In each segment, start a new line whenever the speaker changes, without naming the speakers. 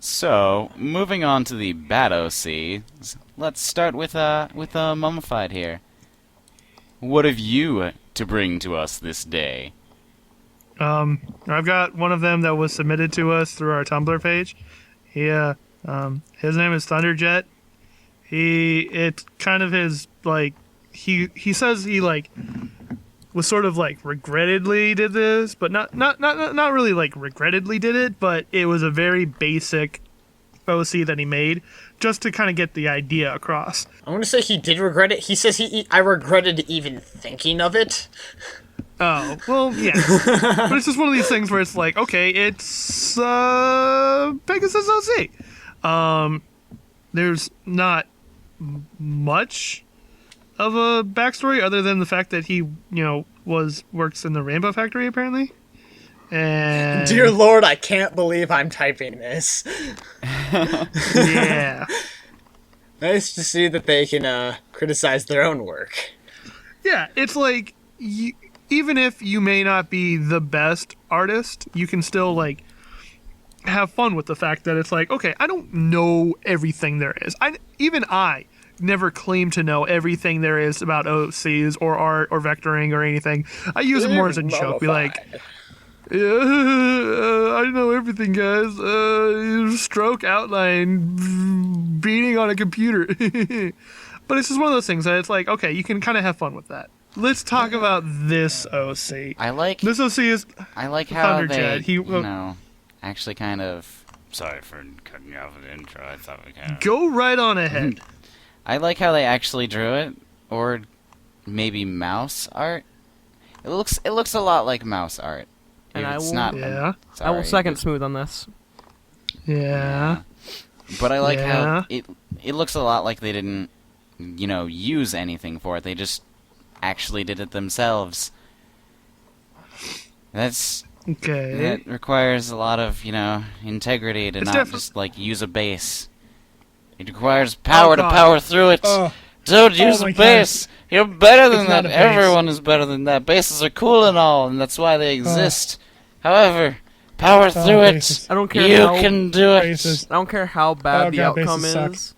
So, moving on to the bad OC, let's start with Mummified here. What have you to bring to us this day?
I've got one of them that was submitted to us through our Tumblr page. His name is Thunderjet. It's kind of his, like, he says he, like, was sort of, like, regrettedly did this, but not really, like, regrettedly did it, but it was a very basic OC that he made just to kind of get the idea across.
I want to say he did regret it. He says I regretted even thinking of it.
Oh, well, yeah. But it's just one of these things where it's like, okay, it's Pegasus OC. There's not much of a backstory other than the fact that he, works in the Rainbow Factory, apparently. And
Dear Lord, I can't believe I'm typing this.
yeah.
Nice to see that they can criticize their own work.
Yeah, it's like, even if you may not be the best artist, you can still, like, have fun with the fact that it's like, okay, I don't know everything there is. I never claim to know everything there is about OCs or art or vectoring or anything. I use it more as a joke. Be like, I know everything, guys. Stroke outline, beating on a computer. But it's just one of those things that it's like, okay, you can kind of have fun with that. Let's talk about this OC. This OC is
I like how
Thunderjet.
they, actually kind of... Sorry for cutting you off with the intro. I thought we kind of...
Go right on ahead.
I like how they actually drew it, or maybe mouse art. It looks a lot like mouse art.
And
I
will second Smooth on this.
Yeah.
But I like how it looks a lot like they didn't, use anything for it. They just actually did it themselves. That requires a lot of, integrity to not just, like, use a base. It requires power to power through it. Dude, use a base. You're better than that. Everyone is better than that. Bases are cool and all, and that's why they exist. However, power through it.
I don't care.
You can do it.
I don't care how bad the outcome is.
Suck.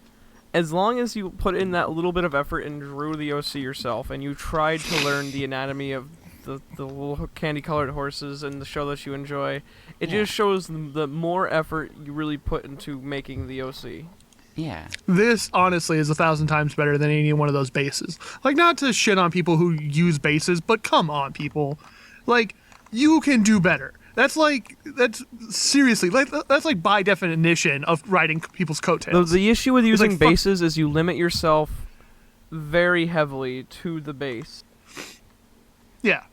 As long as you put in that little bit of effort and drew the OC yourself, and you tried to learn the anatomy of the little candy-colored horses and the show that you enjoy, it just shows the more effort you really put into making the OC.
Yeah.
This, honestly, is 1,000 times better than any one of those bases. Like, not to shit on people who use bases, but come on, people. Like, you can do better. That's seriously, that's like by definition of riding people's coattails.
The issue with using bases is you limit yourself very heavily to the base.
Yeah.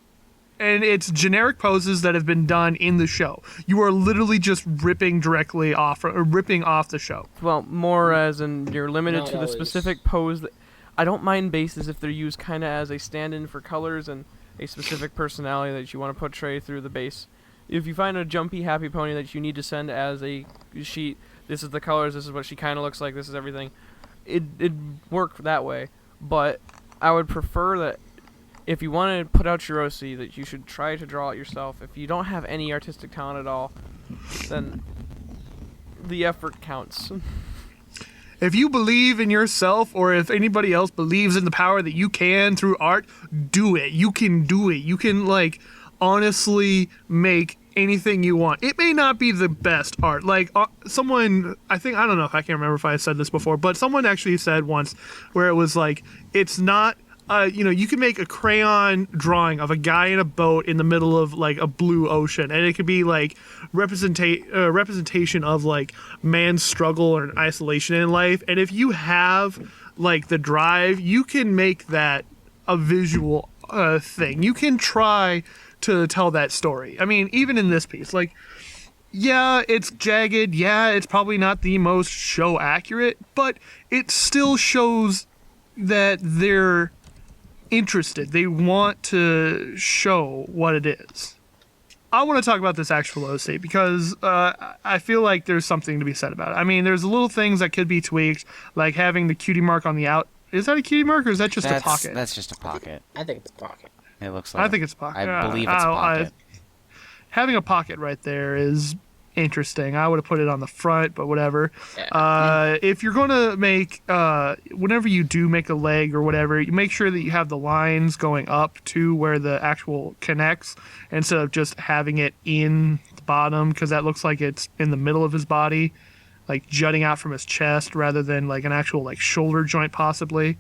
And it's generic poses that have been done in the show. You are literally just ripping off the show.
Well, more as in you're limited to the specific pose. I don't mind bases if they're used kind of as a stand-in for colors and a specific personality that you want to portray through the base. If you find a jumpy, happy pony that you need to send as a sheet, this is the colors, this is what she kind of looks like, this is everything, it'd work that way. But I would prefer that if you want to put out your OC, that you should try to draw it yourself. If you don't have any artistic talent at all, then the effort counts.
If you believe in yourself, or if anybody else believes in the power that you can through art, do it. You can do it. You can, like, honestly make anything you want. It may not be the best art. Like, someone, I don't know if I can remember if I said this before, but someone actually said once where it was like, it's not, you can make a crayon drawing of a guy in a boat in the middle of, like, a blue ocean, and it could be, like, representation of, like, man's struggle or isolation in life. And if you have, like, the drive, you can make that a visual thing. You can try to tell that story. I mean, even in this piece, like, yeah, it's jagged, yeah, it's probably not the most show accurate, but it still shows that they're interested. They want to show what it is. I want to talk about this actual OC because I feel like there's something to be said about it. I mean, there's little things that could be tweaked, like having the cutie mark on the out. Is that a cutie mark, or is that just a pocket?
That's just a pocket.
I think it's a pocket.
It looks like.
I think it's a pocket.
I believe it's a pocket.
Having a pocket right there is interesting. I would have put it on the front, but whatever. If you're going to make, whenever you do make a leg or whatever, you make sure that you have the lines going up to where the actual connects instead of just having it in the bottom, because that looks like it's in the middle of his body, like jutting out from his chest rather than like an actual like shoulder joint possibly.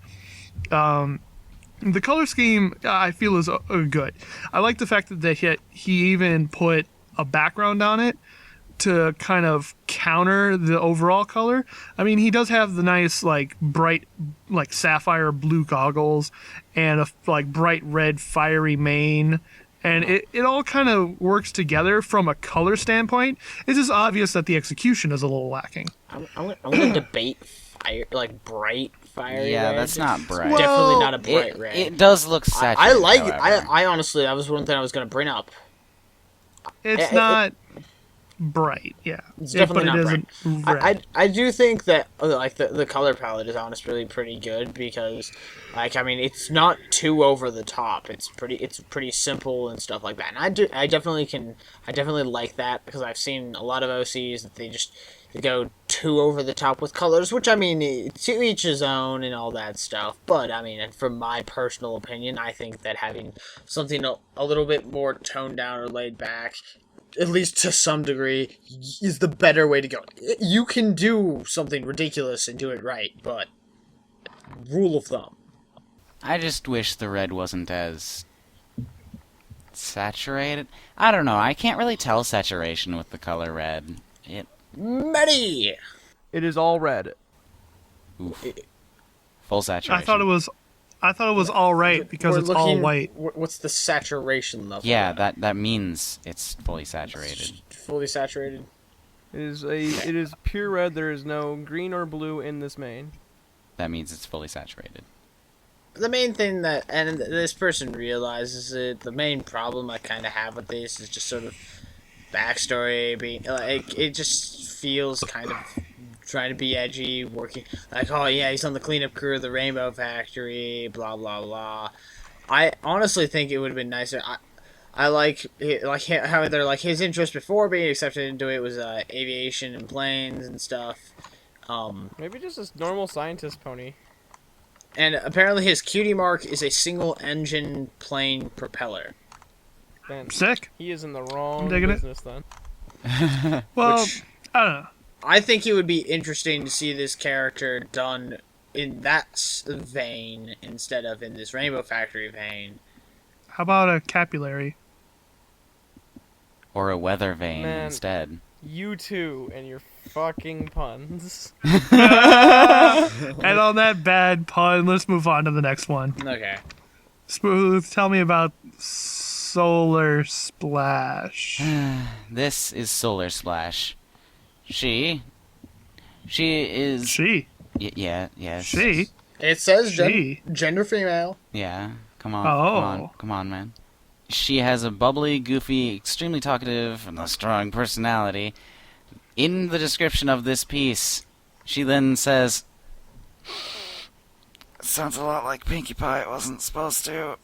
The color scheme I feel is good. I like the fact that he even put a background on it to kind of counter the overall color. I mean, he does have the nice like bright like sapphire blue goggles and a like bright red fiery mane, and it all kind of works together from a color standpoint. It's just obvious that the execution is a little lacking.
I'm gonna debate bright fiery
yeah,
red.
that's not bright.
Well, definitely not a bright red.
It does look saturated.
I like it.
However.
I honestly, that was one thing I was gonna bring up.
It's not bright, yeah.
It's definitely
but
not
it isn't red.
I do think that like the color palette is honestly pretty good because, like, I mean, it's not too over the top. It's pretty simple and stuff like that. And I definitely like that because I've seen a lot of OCs that they go too over the top with colors, which I mean, to each his own and all that stuff. But I mean, from my personal opinion, I think that having something a little bit more toned down or laid back, at least to some degree, is the better way to go. You can do something ridiculous and do it right, but rule of thumb.
I just wish the red wasn't as saturated. I don't know. I can't really tell saturation with the color red.
Many!
It is all red.
Oof. Full saturation.
I thought it was all right because it's all white.
What's the saturation level?
Yeah, that means it's fully saturated.
Fully saturated.
It is pure red. There is no green or blue in this mane.
That means it's fully saturated.
The main thing that, and this person realizes it, the main problem I kind of have with this is just sort of backstory being like, it just feels kind of trying to be edgy, working like, oh yeah, he's on the cleanup crew of the Rainbow Factory, blah blah blah. I honestly think it would have been nicer. I like how they're like his interest before being accepted into it was aviation and planes and stuff.
Maybe just a normal scientist pony.
And apparently his cutie mark is a single engine plane propeller.
Man,
sick.
He is in the wrong business then.
Well, I don't know.
I think it would be interesting to see this character done in that vein instead of in this Rainbow Factory vein.
How about a capillary?
Or a weather vane
Man,
instead.
You two and your fucking puns.
And on that bad pun, let's move on to the next one.
Okay.
Smooth, tell me about Solar Splash.
This is Solar Splash. She is...
She?
Yeah, yes.
She?
It says
She?
Gender female.
Yeah, come on,
Oh.
come on, man. She has a bubbly, goofy, extremely talkative, and a strong personality. In the description of this piece, she then says, "Sounds a lot like Pinkie Pie. It wasn't supposed to."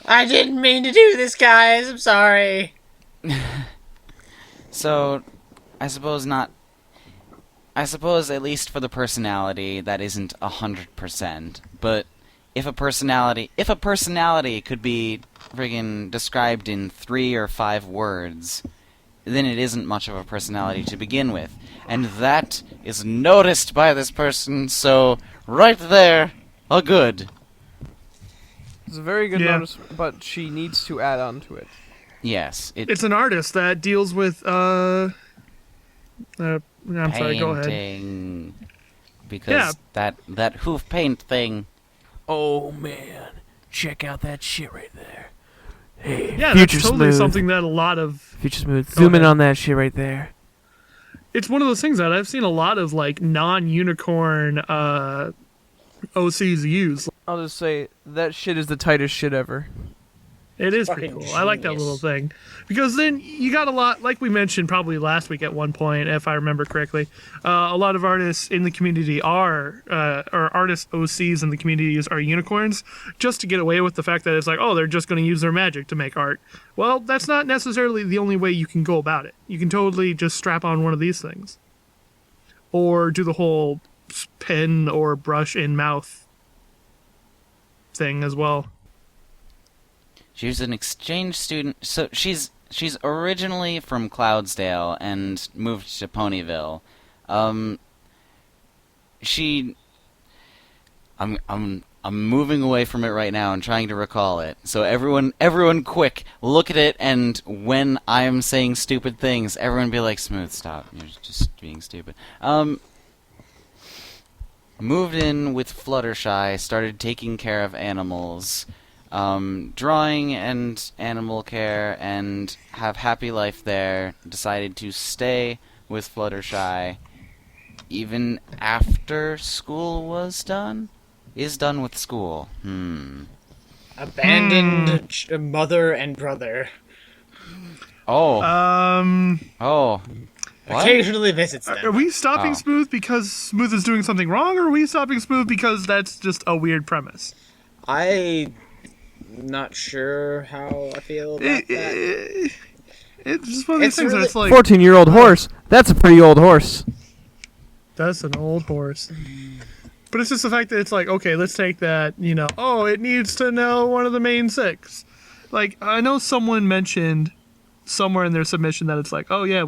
I didn't mean to do this, guys. I'm sorry.
So, I suppose not. I suppose at least for the personality, that isn't 100%. But if a personality could be friggin' described in 3 or 5 words, then it isn't much of a personality to begin with. And that is noticed by this person, so right there, a good.
It's a very good notice, but she needs to add on to it.
Yes.
It's an artist that deals with, I'm sorry, go ahead.
Painting. Because that hoof paint thing.
Oh, man. Check out that shit right there. Hey,
Yeah,
Future
that's totally
Smooth.
something that a lot of...
Future Smooth. Zoom in on that shit right there.
It's one of those things that I've seen a lot of, like, non-unicorn OCs use.
I'll just say, that shit is the tightest shit ever.
It is pretty cool. I like that little thing. Because then you got a lot, like we mentioned probably last week at one point, if I remember correctly, a lot of artists in the community or artist OCs in the communities are unicorns, just to get away with the fact that it's like, oh, they're just going to use their magic to make art. Well, that's not necessarily the only way you can go about it. You can totally just strap on one of these things. Or do the whole pen or brush in mouth thing as well.
She was an exchange student, so she's originally from Cloudsdale and moved to Ponyville. I'm moving away from it right now and trying to recall it. So everyone quick, look at it, and when I'm saying stupid things, everyone be like, Smooth, stop. You're just being stupid. Moved in with Fluttershy, started taking care of animals, drawing and animal care, and have happy life there. Decided to stay with Fluttershy even after school was done. Is done with school.
Abandoned mother and brother.
Oh. Oh. What?
Occasionally visits them.
Are we stopping Smooth because Smooth is doing something wrong, or are we stopping Smooth because that's just a weird premise?
I'm not sure how I feel about that.
It's just one of these things where it's like...
14-year-old horse. That's a pretty old horse.
That's an old horse. But it's just the fact that it's like, okay, let's take that, it needs to know one of the main six. Like, I know someone mentioned somewhere in their submission that it's like, oh yeah,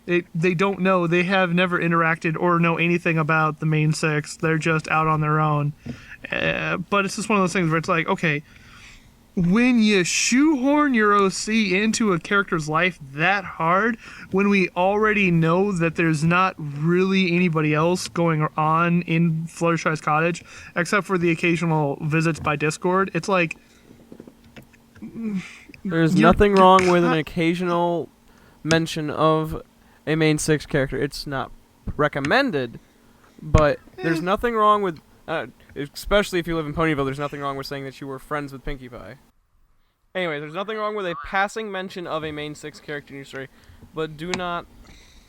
they don't know. They have never interacted or know anything about the main six. They're just out on their own. But it's just one of those things where it's like, okay, when you shoehorn your OC into a character's life that hard, when we already know that there's not really anybody else going on in Fluttershy's cottage, except for the occasional visits by Discord, it's like...
There's nothing wrong with an occasional mention of a main six character. It's not recommended, but there's nothing wrong with, especially if you live in Ponyville, there's nothing wrong with saying that you were friends with Pinkie Pie. Anyway, there's nothing wrong with a passing mention of a main six character in your story, but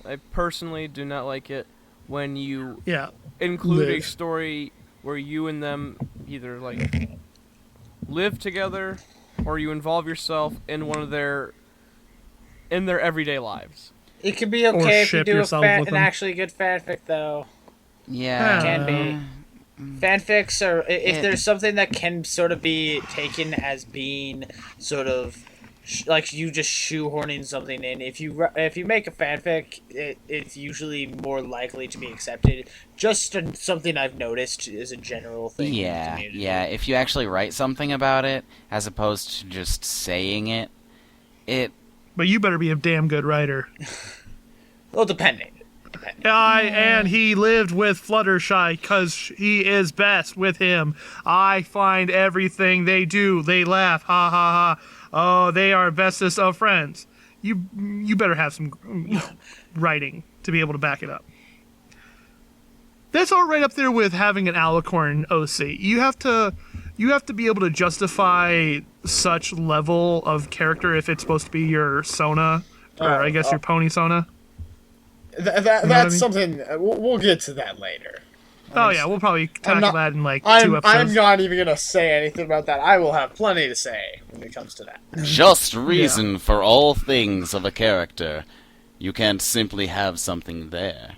I personally do not like it when you include a story where you and them either, live together, or you involve yourself in one of their everyday lives.
It can be okay if you do an actually good fanfic, though.
Yeah.
It can be. Fanfics are... If there's something that can sort of be taken as being sort of... like you just shoehorning something in. If you make a fanfic, it's usually more likely to be accepted. Just something I've noticed is a general thing.
Yeah. If you actually write something about it, as opposed to just saying it.
But you better be a damn good writer.
Well, depending.
And he lived with Fluttershy because he is best with him. I find everything they do, they laugh, ha ha ha. Oh, they are bestest of friends. You better have some writing to be able to back it up. That's all right up there with having an alicorn OC. You have to be able to justify such level of character if it's supposed to be your Sona, or I guess your Pony Sona.
That's something we'll get to that later.
Oh yeah, we'll probably tackle that in 2 episodes.
I'm not even gonna say anything about that. I will have plenty to say when it comes to that.
Just reason for all things of a character. You can't simply have something there.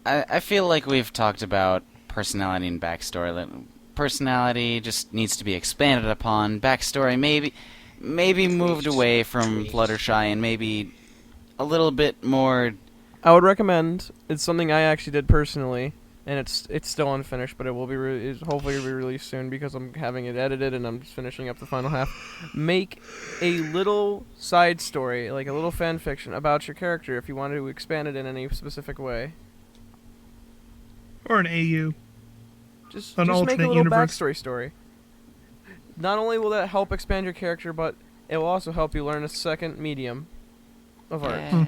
I feel like we've talked about personality and backstory. Personality just needs to be expanded upon. Backstory maybe moved away from Fluttershy and maybe a little bit more.
I would recommend. It's something I actually did personally, and it's still unfinished, but it will be hopefully be released soon because I'm having it edited and I'm just finishing up the final half. Make a little side story, like a little fan fiction about your character if you want to expand it in any specific way.
Or an AU.
Just make a little backstory story. Not only will that help expand your character, but it will also help you learn a second medium of art.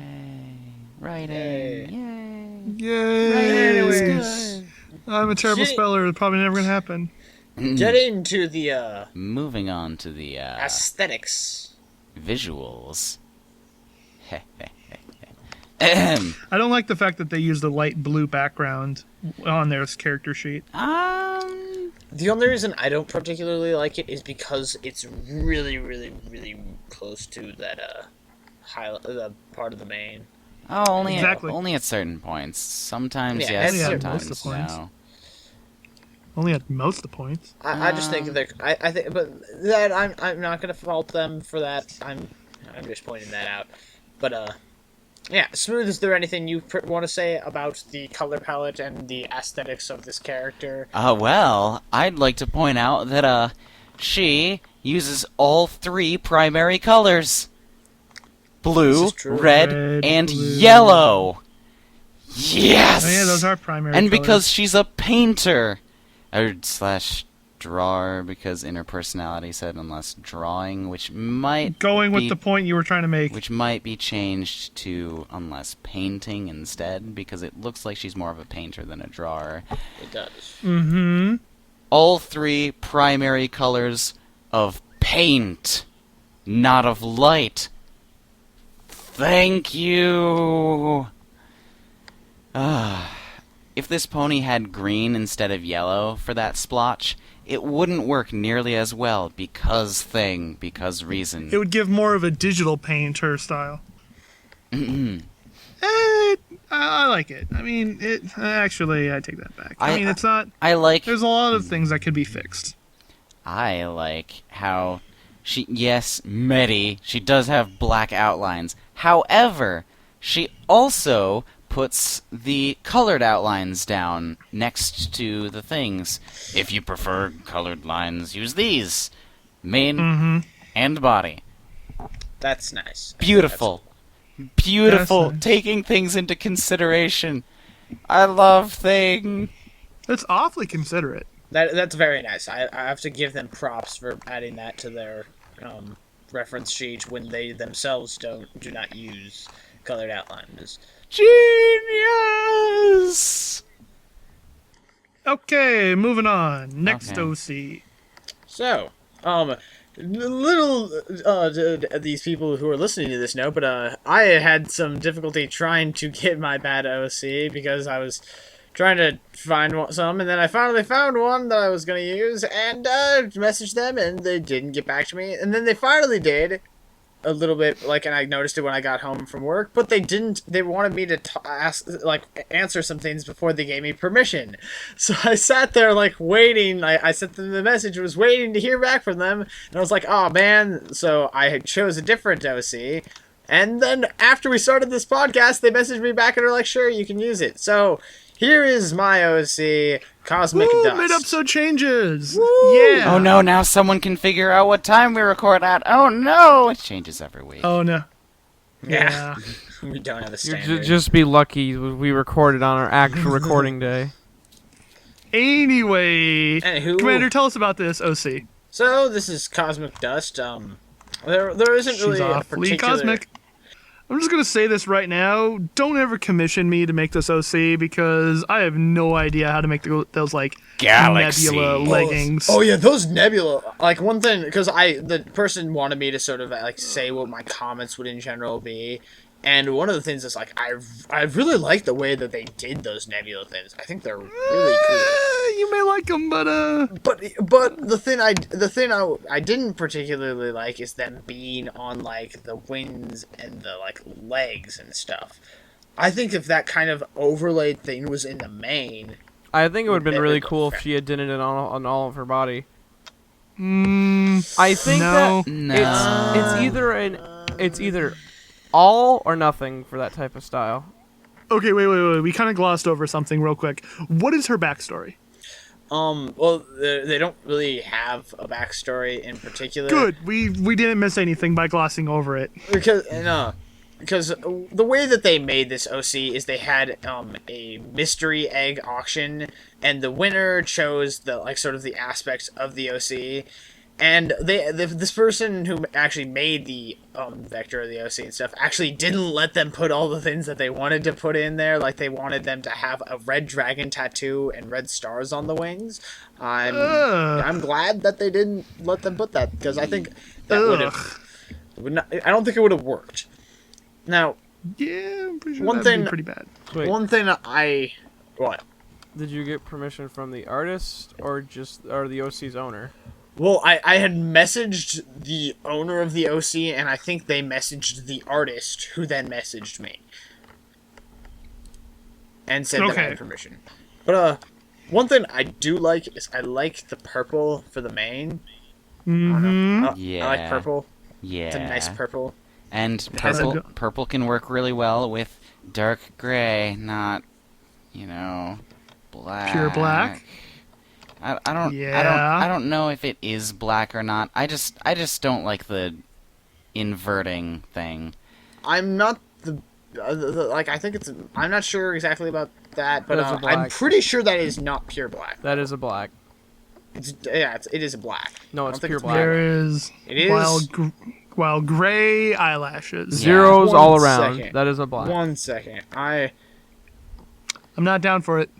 Writing.
Yay!
Writing is good.
I'm a terrible speller. It's probably never going to happen.
Getting to the
moving on to the
aesthetics,
visuals.
I don't like the fact that they used a light blue background on their character sheet.
The only reason I don't particularly like it is because it's really, really, really close to that the part of the main.
Oh, only
Exactly.
only at certain points. Sometimes
Yeah,
yes,
only at
most of
sometimes
the points.
no.
Only at most of the points.
I just think they're. I think, but that I'm not gonna fault them for that. I'm just pointing that out. But yeah, Smooth. Is there anything you want to say about the color palette and the aesthetics of this character?
Well, I'd like to point out that she uses all 3 primary colors: blue, red, and
blue.
yellow. Yes.
Oh yeah, those are primary
And
colors.
because she's a painter, or slash drawer, because in her personality said unless drawing, which might
Going with
be,
the point you were trying to make.
which might be changed to unless painting instead, because it looks like she's more of a painter than a drawer.
It does.
Mm-hmm.
All 3 primary colors of paint, not of light. Thank you. If this pony had green instead of yellow for that splotch, it wouldn't work nearly as well because reason.
It would give more of a digital painter style. I like it. I mean, actually, I take that back. I mean, it's not.
I like.
There's a lot of things that could be fixed.
I like how Medi, she does have black outlines. However, she also puts the colored outlines down next to the things. If you prefer colored lines, use these. Mane and body.
That's nice.
Beautiful. Beautiful.
That's nice.
Taking things into consideration. I love thing.
That's awfully considerate.
That's very nice. I have to give them props for adding that to their reference sheet when they themselves do not use colored outlines.
Genius!
Okay, moving on. Next
Okay.
OC.
So, these people who are listening to this know, but I had some difficulty trying to get my bad OC because I was trying to find some, and then I finally found one that I was going to use, and messaged them, and they didn't get back to me, and then they finally did. A little bit, and I noticed it when I got home from work, but they didn't. They wanted me to answer some things before they gave me permission. So I sat there, waiting. I sent them the message, was waiting to hear back from them, and I was like, oh man. So I chose a different OC, and then after we started this podcast, they messaged me back and are like, sure, you can use it. So here is my OC, Cosmic Dust.
Mid-episode changes.
Woo!
Yeah.
Oh no, now someone can figure out what time we record at. Oh no! It changes every week.
Oh no.
Yeah. We don't have a standard.
Just be lucky we recorded on our actual recording day.
Anyway,
Anywho.
Commander, tell us about this OC.
So this is Cosmic Dust. There isn't
She's
really a
awfully
particular.
cosmic. I'm just gonna say this right now. Don't ever commission me to make this OC because I have no idea how to make those
Galaxy.
nebula leggings.
Oh yeah, those nebula. One thing, because the person wanted me to sort of say what my comments would in general be, and one of the things is I really like the way that they did those nebula things. I think they're really cool.
You may like them, but
the thing I didn't particularly like is them being on the wings and the legs and stuff. I think if that kind of overlaid thing was in the main,
I think it would have been really cool if she had done it on all of her body. I think
no.
it's either all or nothing for that type of style.
Okay, wait. We kind of glossed over something real quick. What is her backstory?
Well, they don't really have a backstory in particular.
Good. We didn't miss anything by glossing over it.
Because the way that they made this OC is they had a mystery egg auction, and the winner chose the sort of the aspects of the OC, And this person who actually made the vector of the OC and stuff actually didn't let them put all the things that they wanted to put in there. Like, they wanted them to have a red dragon tattoo and red stars on the wings. I'm glad that they didn't let them put that, because I think that would have... I don't think it would have worked. Now...
Yeah, I'm pretty sure that'd be pretty bad.
Wait.
One thing What?
Did you get permission from the artist or the OC's owner?
Well, I had messaged the owner of the OC, and I think they messaged the artist, who then messaged me. And said that I had permission. But, one thing I do like is I like the purple for the mane.
Yeah.
I like purple.
Yeah.
It's a nice purple.
And purple can work really well with dark gray, not, black.
Pure black?
I don't know if it is black or not. I just don't like the inverting thing.
I'm not I think it's... I'm not sure exactly about that, but I'm pretty sure that is not pure black.
That is a black.
It is a black.
No, it's pure black.
There is...
It is...
While gray eyelashes.
Zeros all around.
Second.
That is a black.
1 second. I'm
not down for it.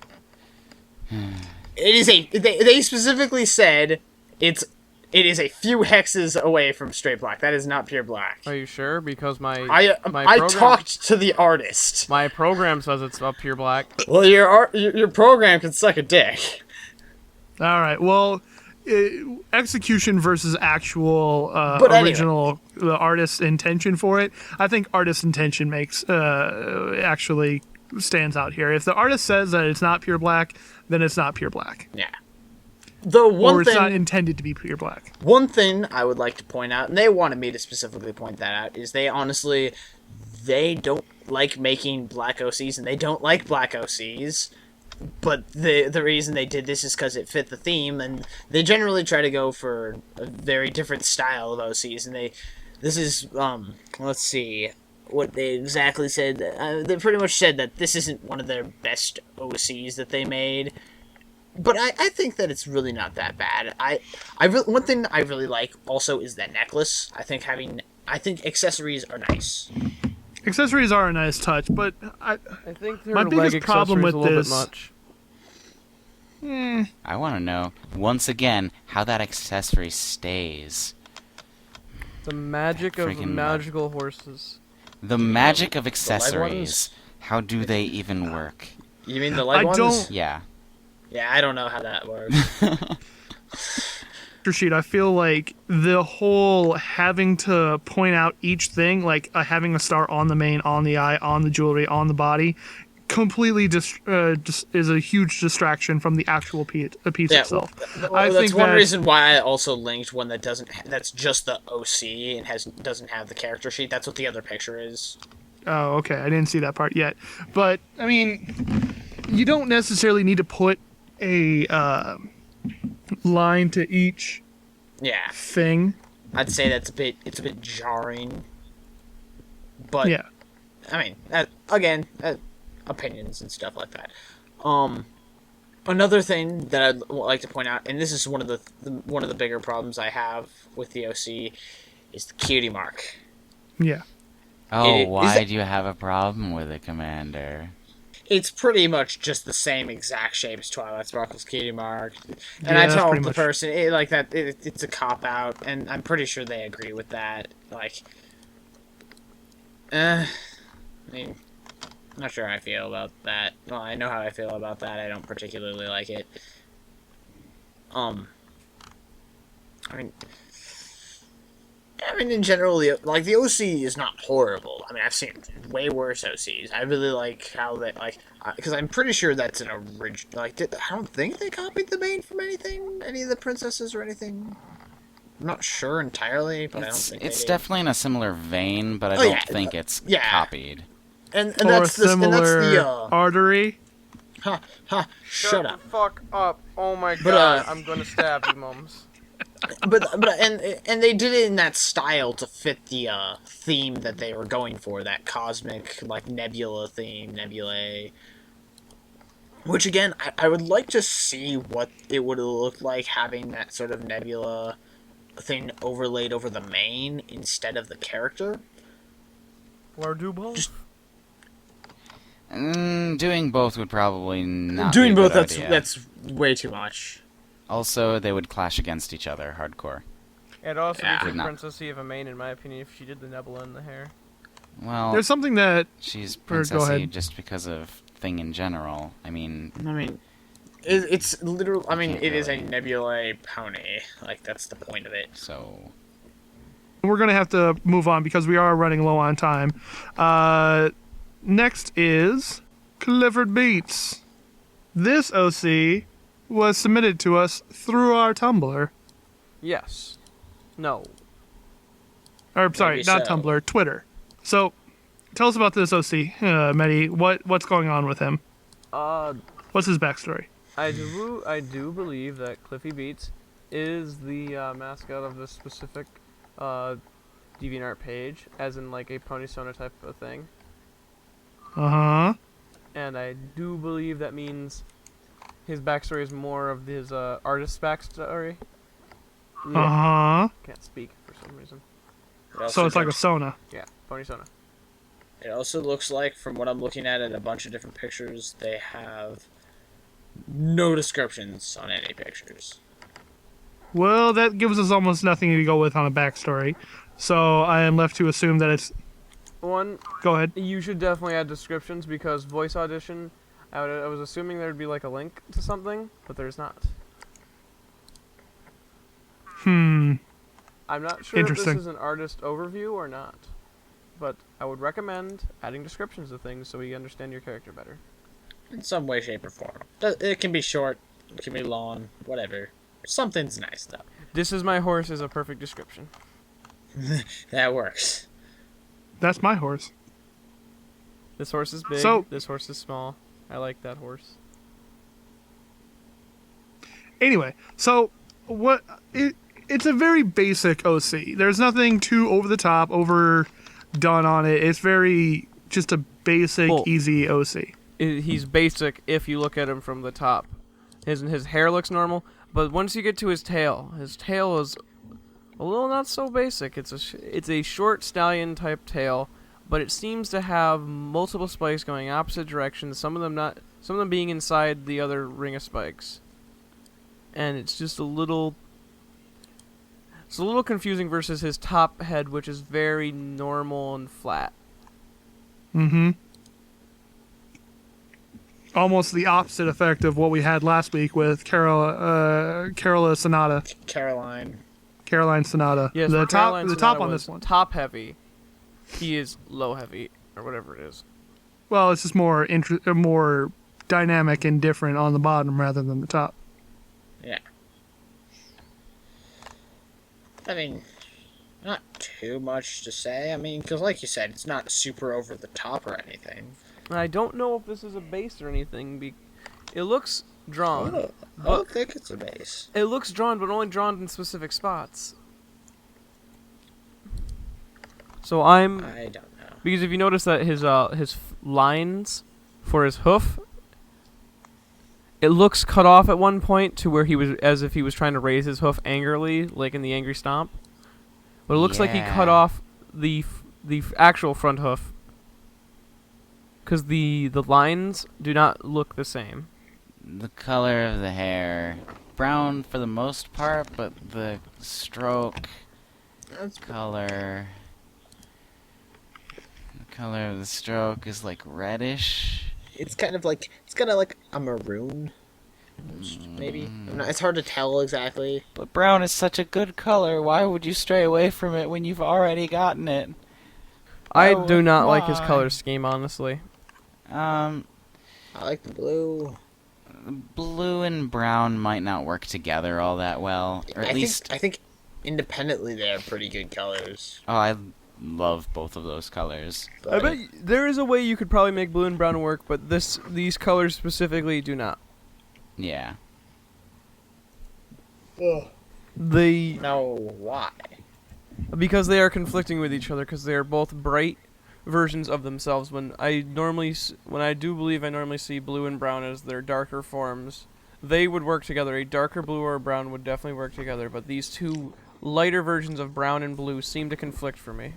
It is a... They specifically said it is a few hexes away from straight black. That is not pure black.
Are you sure? Because
I talked to the artist.
My program says it's up pure black.
Well, your program can suck a dick.
All right. Well, execution versus actual original the artist's intention for it. I think artist's intention makes actually stands out here. If the artist says that it's not pure black, then it's not pure black.
Yeah.
Or it's not intended to be pure black.
One thing I would like to point out, and they wanted me to specifically point that out, is they don't like making black OCs, and they don't like black OCs. But the reason they did this is because it fit the theme, and they generally try to go for a very different style of OCs. And this is let's see what they exactly said. They pretty much said that this isn't one of their best OCs that they made. But I think that it's really not that bad. One thing I really like also is that necklace. I think accessories are nice.
Accessories are a nice touch, but
I think
my biggest problem with this.
Much.
I want to know once again how that accessory stays.
The magic of magical horses.
The magic of accessories. How do they even work?
You mean the leg ones?
Yeah.
Yeah, I don't know how that works.
Sheet, I feel like the whole having to point out each thing, like having a star on the mane, on the eye, on the jewelry, on the body, completely is a huge distraction from the actual piece itself.
Well, that's one reason why I also linked one that that's just the OC and doesn't have the character sheet. That's what the other picture is.
Oh, okay. I didn't see that part yet. But, I mean, you don't necessarily need to put a line to each thing.
I'd say it's a bit jarring. But
yeah.
I mean, again, opinions and stuff like that. Another thing that I'd like to point out, and this is one of the bigger problems I have with the OC, is the cutie mark.
Yeah.
Oh, why do you have a problem with it, Commander?
It's pretty much just the same exact shape as Twilight Sparkle's cutie mark. And I told the person, it's a cop-out, and I'm pretty sure they agree with that. Like, I mean, I'm not sure how I feel about that. Well, I know how I feel about that. I don't particularly like it. I mean, in general, the OC is not horrible. I mean, I've seen way worse OCs. I really like how they, because I'm pretty sure that's an original, I don't think they copied the mane from any of the princesses or anything. I'm not sure entirely, but I don't think
it's definitely in a similar vein, but I don't think it's copied.
And that's the artery.
Shut up.
The fuck up. Oh my god, I'm gonna stab you, mums.
But they did it in that style to fit the theme that they were going for, that cosmic nebula theme, nebulae. Which again, I would like to see what it would have looked like having that sort of nebula thing overlaid over the mane instead of the character.
Or do both.
Doing both would probably not
Doing
be a
both,
good idea.
that's way too much.
Also, they would clash against each other hardcore.
It also
Yeah.
be too princessy of a mane, in my opinion, if she did the nebula in the hair.
Well,
There's something that
she's
go
princessy
ahead.
just because of thing in general. I mean,
It's literal. I mean,
can't
it is a
really-
nebula pony. Like, that's the point of it.
so
we're going to have to move on because we are running low on time. Next is Clifford-Beats. This OC was submitted to us through our Tumblr.
Yes. No.
Or, sorry,
Maybe
not
so.
Tumblr, Twitter. So, tell us about this OC, Mehdi. What's going on with him? What's his backstory?
I do believe that Cliffy-Beats is the mascot of this specific DeviantArt page, as in like a Pony-Sona type of thing.
Uh-huh.
And I do believe that means his backstory is more of his artist's backstory. Yeah,
Uh-huh.
can't speak for some reason.
So it's like a Sona.
Yeah, Pony-Sona.
It also looks like, from what I'm looking at a bunch of different pictures, they have no descriptions on any pictures.
Well, that gives us almost nothing to go with on a backstory. So I am left to assume that it's...
One,
Go ahead.
you should definitely add descriptions, because voice audition, I was assuming there'd be like a link to something, but there's not. I'm not sure if this
Interesting.
is an artist overview or not, but I would recommend adding descriptions of things so we understand your character better.
In some way, shape, or form. It can be short, it can be long, whatever. Something's nice, though.
This is my horse is a perfect description.
That works.
That's my horse.
This horse is big,
So-
this horse is small. I like that horse.
Anyway, so it's a very basic OC. There's nothing too over the top, overdone on it. It's very just a basic,
Well-
easy OC.
He's basic if you look at him from the top. His hair looks normal, but once you get to his tail is a little not so basic. It's a short stallion type tail, but it seems to have multiple spikes going opposite directions. Some of them being inside the other ring of spikes, and it's just a little confusing versus his top head, which is very normal and flat.
Mm-hmm. Almost the opposite effect of what we had last week with Caroline Sonata. Caroline Sonata.
Yes,
the
Caroline
top
Sonata
on
was
this one.
top heavy. He is low heavy or whatever it is.
Well, it's just more more dynamic and different on the bottom rather than the top.
Yeah. I mean, not too much to say. I mean, because like you said, it's not super over the top or anything.
And I don't know if this is a base or anything. It looks drawn.
I don't think it's a base.
It looks drawn, but only drawn in specific spots. So
I don't know.
because if you notice that his lines for his hoof, it looks cut off at one point to where he was as if he was trying to raise his hoof angrily, like in the angry stomp. But it looks like he cut
Yeah.
off the actual front hoof. Because the lines do not look the same.
the color of the hair, brown for the most part, but the stroke color, the color of the stroke is like reddish.
It's kind of like a maroon. Maybe it's hard to tell exactly.
But brown is such a good color. Why would you stray away from it when you've already gotten it?
I
Oh,
do not like his
why?
color scheme, honestly.
I like the blue.
Blue and brown might not work together all that well, or at least
I think independently they are pretty good colors.
oh, I love both of those colors.
I bet there is a way you could probably make blue and brown work, but these colors specifically do not.
Yeah.
No, why?
Because they are conflicting with each other, because they are both bright versions of themselves. When I do believe I normally see blue and brown as their darker forms, they would work together. A darker blue or brown would definitely work together, but these two lighter versions of brown and blue seem to conflict for me.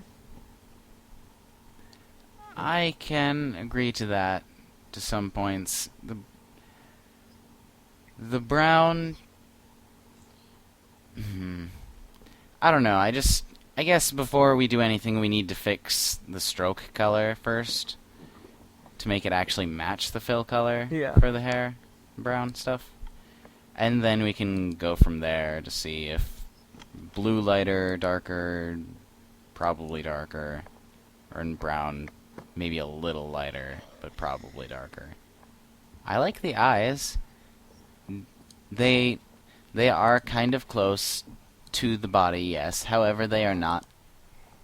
I can agree to that to some points. The brown... I don't know, I guess before we do anything we need to fix the stroke color first to make it actually match the fill color for the hair, brown stuff. And then we can go from there to see if blue lighter, darker, probably darker, or in brown maybe a little lighter, but probably darker. I like the eyes. They are kind of close to the body, yes. However, they are not,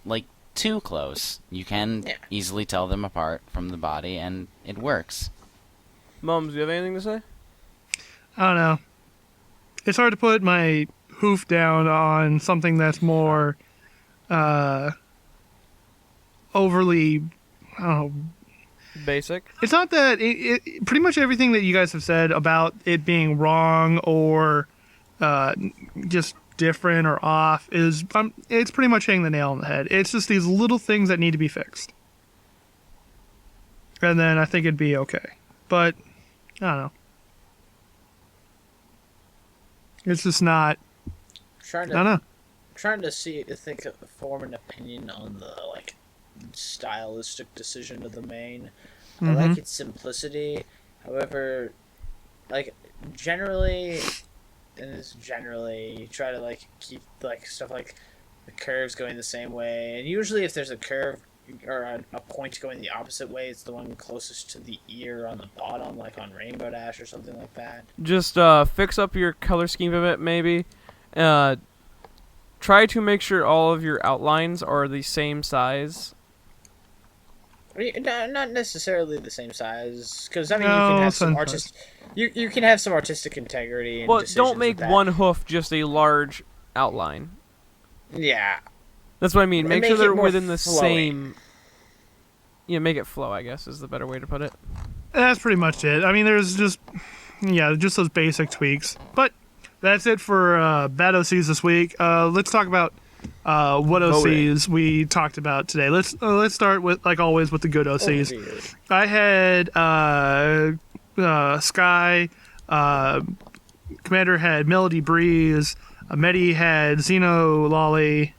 like, too close. You can easily tell them apart from the body, and it works.
Mums, do you have anything to say?
I don't know. It's hard to put my hoof down on something that's more overly, I don't know.
Basic?
It's not that... pretty much everything that you guys have said about it being wrong or just different or off is... it's pretty much hitting the nail on the head. It's just these little things that need to be fixed. And then I think it'd be okay. But, I don't know. It's just not... I don't know.
Trying to form an opinion on the, like, stylistic decision of the mane. I like its simplicity. However, like, generally, you try to, like, keep, like, stuff like the curves going the same way. And usually if there's a curve or a point going the opposite way, it's the one closest to the ear on the bottom, like on Rainbow Dash or something like that.
Just fix up your color scheme a bit, maybe. Try to make sure all of your outlines are the same size.
Not necessarily the same size, because I mean you can have some you can have some artistic integrity.
Well, don't make one hoof just a large outline.
Yeah,
that's what I mean. Make sure they're within the
flowy.
same. Yeah, make it flow, I guess, is the better way to put it.
That's pretty much it. I mean, there's just those basic tweaks. But that's it for bad OCs this week. Let's talk about what OCs we talked about today. Let's start with, like always, with the good OCs. I had Sky, Commander had Melody Breeze, Medi had Xenololly,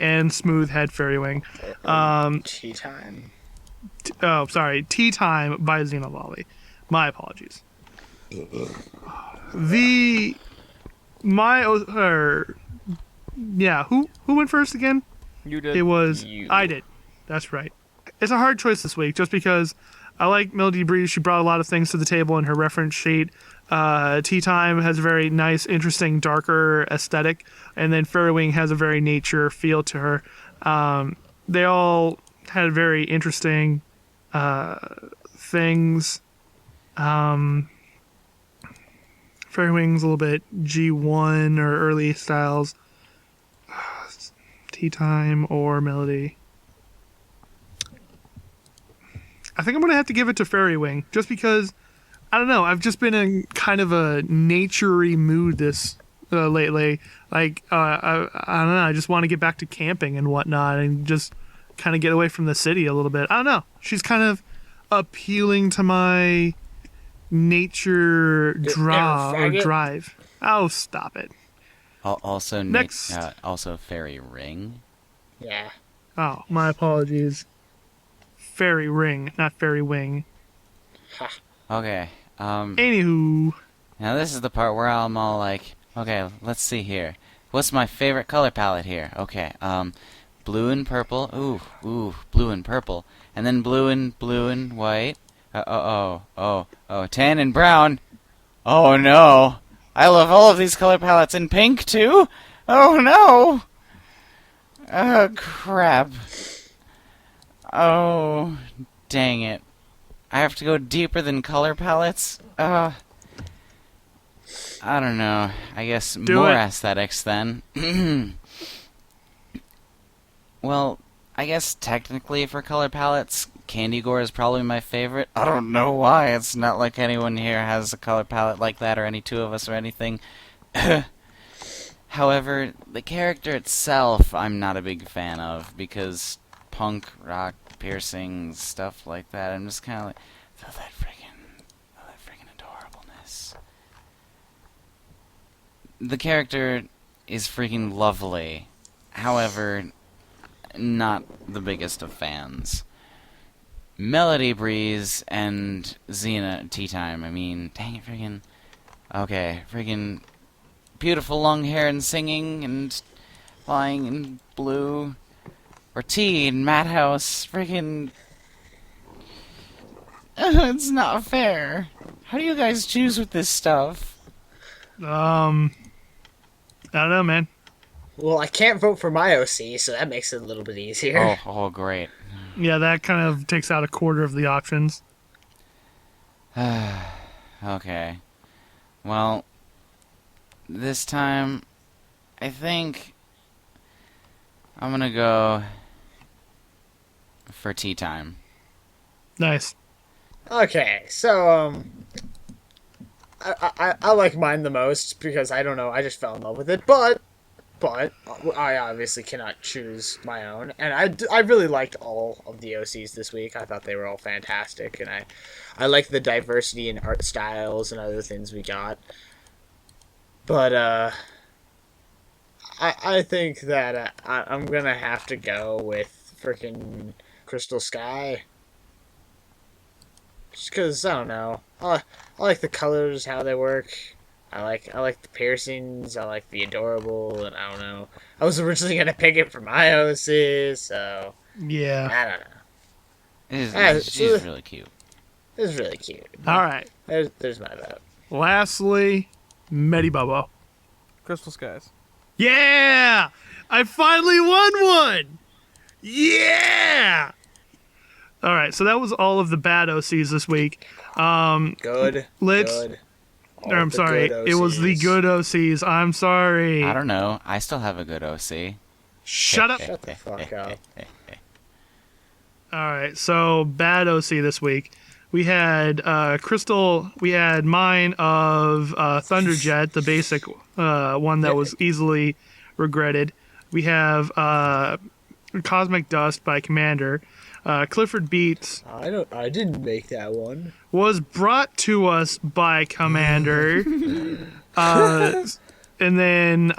and Smooth had Fairy Wing.
Tea Time.
Tea Time by Xenololly. My apologies. Who went first again?
You did.
It was
you.
I did. That's right. It's a hard choice this week, just because I like Melody Breeze. She brought a lot of things to the table in her reference sheet. Tea Time has a very nice, interesting, darker aesthetic, and then Fairy Wing has a very nature feel to her. They all had very interesting things. Fairy Wing's a little bit G1 or early styles. Tea Time or Melody. I think I'm going to have to give it to Fairy Wing, just because, I don't know, I've just been in kind of a nature-y mood this lately. Like, I don't know, I just want to get back to camping and whatnot and just kind of get away from the city a little bit. I don't know. She's kind of appealing to my nature drive. Oh, stop it.
Also,
next.
Also Fairy Ring.
Yeah.
Oh, my apologies. Fairy Ring, not Fairy Wing.
Okay.
Anywho.
Now this is the part where I'm all like, okay, let's see here. What's my favorite color palette here? Okay. Blue and purple. Ooh, blue and purple. And then blue and white. Tan and brown. Oh no. I love all of these color palettes in pink too. Oh no. Oh crap. Oh, dang it. I have to go deeper than color palettes? I don't know. I guess more aesthetics then. Well, I guess technically for color palettes, Candy Gore is probably my favorite. I don't know why. It's not like anyone here has a color palette like that, or any two of us or anything. However, the character itself I'm not a big fan of, because punk, rock, piercings, stuff like that, I'm just kind of like, oh, that freaking adorableness. The character is freaking lovely. However, not the biggest of fans. Melody Breeze and Xena Tea Time, I mean, dang it, freaking... Okay, freaking beautiful long hair and singing and flying in blue. Or Tea in Madhouse, freaking... It's not fair. How do you guys choose with this stuff?
I don't know, man.
Well, I can't vote for my OC, so that makes it a little bit easier.
Oh, great.
Yeah, that kind of takes out a quarter of the options.
Okay. Well, this time, I think I'm gonna go for Tea Time.
Nice.
Okay, so, I like mine the most because, I don't know, I just fell in love with it, but I obviously cannot choose my own, and I really liked all of the OCs this week. I thought they were all fantastic, and I like the diversity in art styles and other things we got. But, I think that I'm gonna have to go with freaking Crystal Sky. Just because, I don't know, I like the colors, how they work. I like the piercings, I like the adorable, and I don't know. I was originally gonna pick it for my OC, so
Yeah.
I don't know.
She's really cute.
It's really cute.
Alright.
There's my vote.
Lastly, Medibobo.
Crystal Skies.
Yeah! I finally won one! Yeah! Alright, so that was all of the bad OCs this week.
Good.
Let's...
All
I'm
the
sorry.
good
It was the
OCs.
good OCs. I'm sorry.
I don't know. I still have a good OC.
Shut up.
Shut the fuck up.
Alright, so bad OC this week. We had Crystal. We had mine of Thunderjet, the basic one that was easily regretted. We have Cosmic Dust by Commander. Clifford-Beats
I didn't make that one.
was brought to us by Commander. And then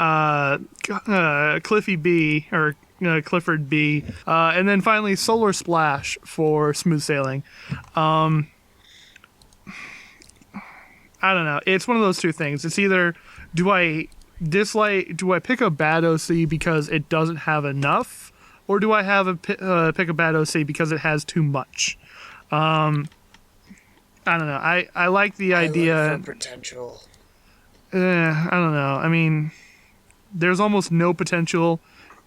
Cliffy B, or Clifford B. And then finally Solar Splash for Smooth Sailing. I don't know. It's one of those two things. It's either do I pick a bad OC because it doesn't have enough, or do I pick a bad OC because it has too much? I don't know. I like the idea.
I look for potential.
I don't know. I mean, there's almost no potential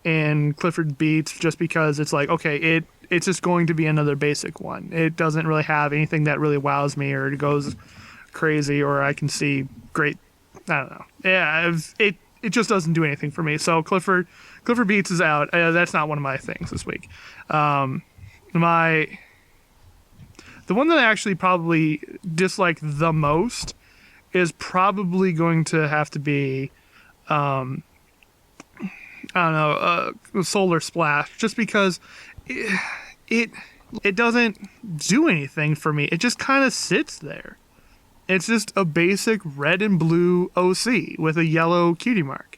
in Clifford Beats just because it's like, okay, it's just going to be another basic one. It doesn't really have anything that really wows me or goes crazy or I can see great. I don't know. Yeah, it just doesn't do anything for me. So Clifford Beats is out. That's not one of my things this week. The one that I actually probably dislike the most is probably going to have to be, I don't know, Solar Splash, just because it doesn't do anything for me. It just kind of sits there. It's just a basic red and blue OC with a yellow cutie mark.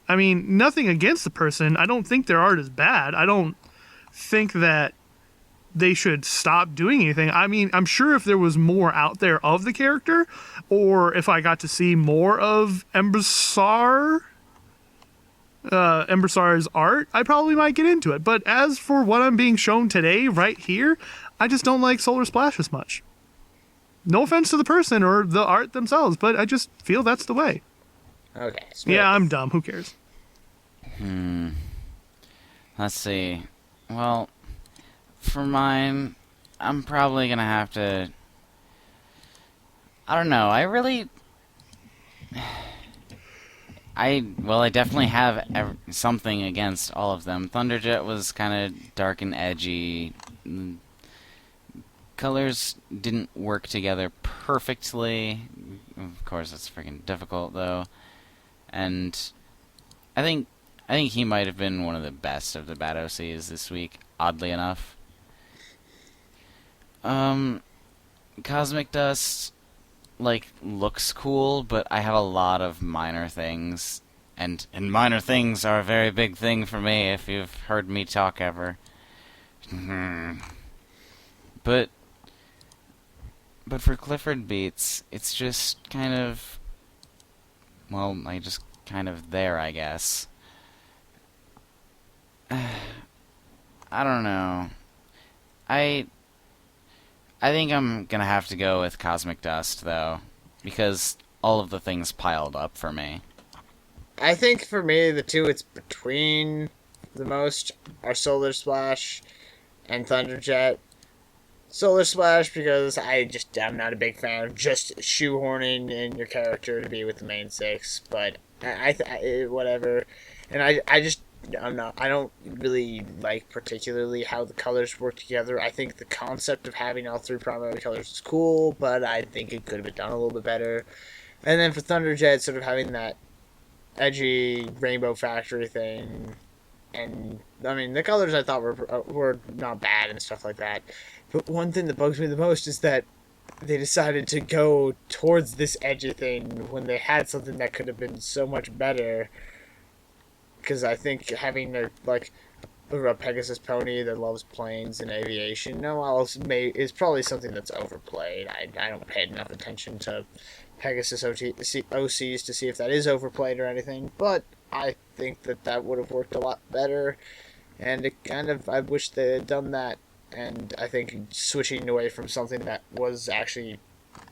I mean, nothing against the person. I don't think their art is bad. I don't think that they should stop doing anything. I mean, I'm sure if there was more out there of the character, or if I got to see more of Amber-Rosin's art, I probably might get into it. But as for what I'm being shown today, right here, I just don't like Solar Splash as much. No offense to the person or the art themselves, but I just feel that's the way.
Okay.
Yeah, I'm dumb. Who cares?
Let's see. Well, for mine, I'm probably gonna have to... I don't know. I definitely have something against all of them. Thunderjet was kind of dark and edgy. Colors didn't work together perfectly. Of course, it's freaking difficult, though. And I think he might have been one of the best of the bad OCs this week, oddly enough. Cosmic Dust, like, looks cool, but I have a lot of minor things, and minor things are a very big thing for me, if you've heard me talk ever. But for Clifford-Beats, it's just kind of, well, I just kind of there, I guess. I don't know. I think I'm gonna have to go with Cosmic Dust, though, because all of the things piled up for me.
I think for me, the two it's between the most are Solar Splash and Thunderjet. Solar Splash because I'm not a big fan of just shoehorning in your character to be with the main six, but whatever. And I don't really like particularly how the colors work together. I think the concept of having all three primary colors is cool, but I think it could have been done a little bit better. And then for Thunderjet, sort of having that edgy Rainbow Factory thing, and I mean the colors I thought were not bad and stuff like that. But one thing that bugs me the most is that they decided to go towards this edgy thing when they had something that could have been so much better. Because I think having a Pegasus pony that loves planes and aviation is probably something that's overplayed. I don't pay enough attention to Pegasus OCs to see if that is overplayed or anything, but I think that would have worked a lot better, and I wish they had done that, and I think switching away from something that was actually,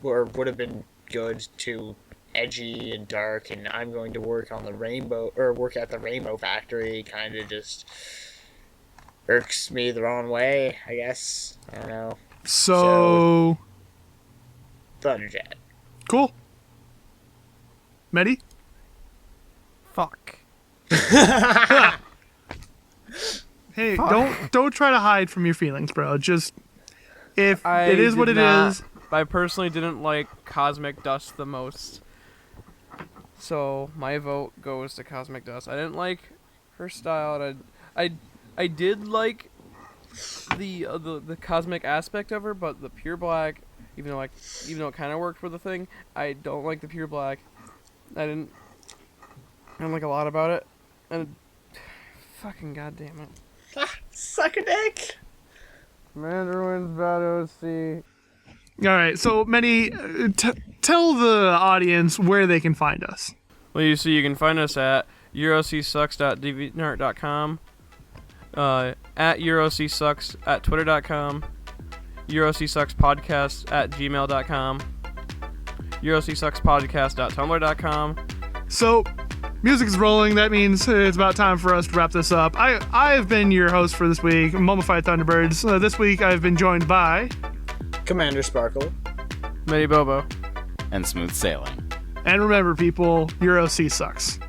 or would have been good, to edgy and dark, and I'm going to work at the Rainbow Factory, kind of just irks me the wrong way, I guess. I don't know.
So
Thunderjet.
Cool. Medi?
Fuck.
Hey,
Fuck.
don't try to hide from your feelings, bro. Just it is what it is.
I personally didn't like Cosmic Dust the most, so my vote goes to Cosmic Dust. I didn't like her style, and I did like the cosmic aspect of her, but the pure black, even though it kind of worked for the thing, I don't like the pure black. I don't like a lot about it, and fucking goddamn it.
Suck a dick.
Mandarin's bad OC.
All right, so Medi, tell the audience where they can find us.
Well, you can find us at eurocsucks.deviantart.com, at eurocsucks at twitter.com, eurocsuckspodcast at gmail.com, eurocsuckspodcast.tumblr.com.
So, music is rolling. That means it's about time for us to wrap this up. I've been your host for this week, Mummified Thunderbirds. This week I've been joined by
Commander Sparkle,
Medi Bobo,
And Smooth Sailing.
And remember, people, your OC sucks.